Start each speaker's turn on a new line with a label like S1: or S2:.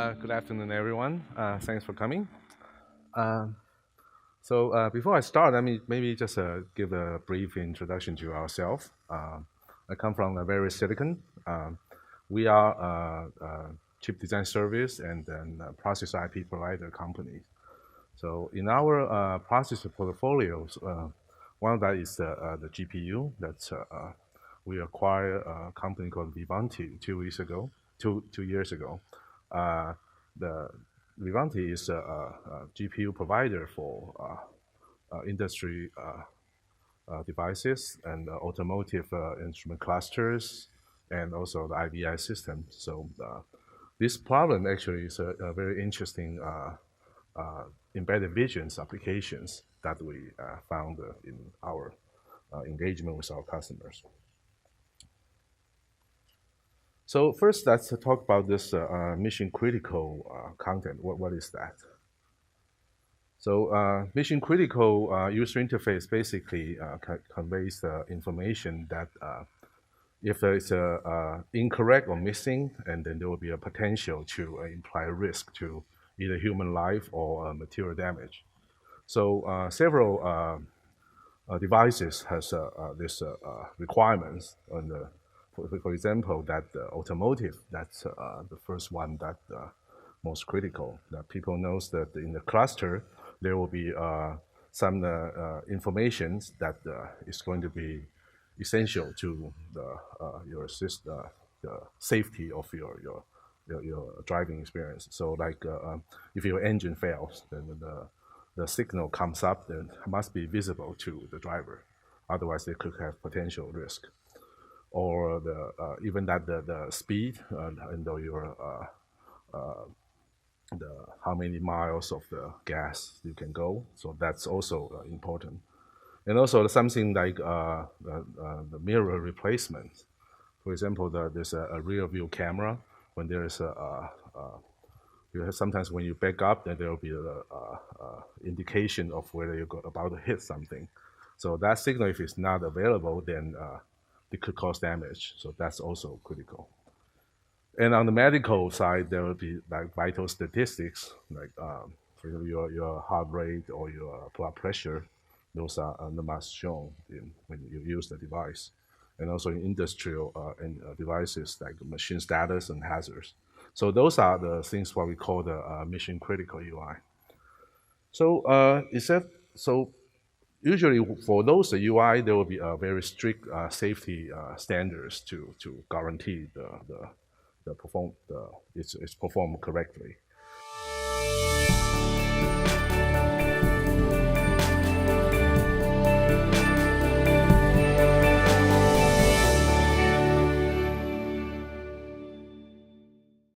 S1: Good afternoon, everyone. Thanks for coming. Before I start, let me maybe just give a brief introduction to ourselves. I come from VeriSilicon. We are a chip design service and then process IP provider company. So in our processor portfolios, one of that is the GPU. We acquired a company called Vivanti 2 years ago. The Vivanti is a GPU provider for industry devices and automotive instrument clusters and also the IVI system. So this problem actually is a very interesting embedded visions applications that we found in our engagement with our customers. So first, let's talk about this mission critical content. What is that? So mission critical user interface basically conveys the information that if there is incorrect or missing, and then there will be a potential to imply risk to either human life or material damage. So several devices has this requirements on the for example, that automotive, that's the first one that most critical. That people knows that in the cluster, there will be some information that is going to be essential to your the safety of your driving experience. So like if your engine fails, then the signal comes up, then it must be visible to the driver. Otherwise, they could have potential risk. Or even that the speed and your how many miles of the gas you can go. So that's also important. And also something like the mirror replacement. For example, there's a rear view camera. When there's sometimes when you back up, then there will be a indication of whether you're about to hit something. So that signal, if it's not available, then it could cause damage. So that's also critical. And on the medical side, there will be like vital statistics, like for example, your heart rate or your blood pressure. Those are the must shown when you use the device. And also in industrial devices like machine status and hazards. So those are the things what we call the mission critical UI. So usually for those UI, there will be a very strict safety standards to guarantee it's performed correctly.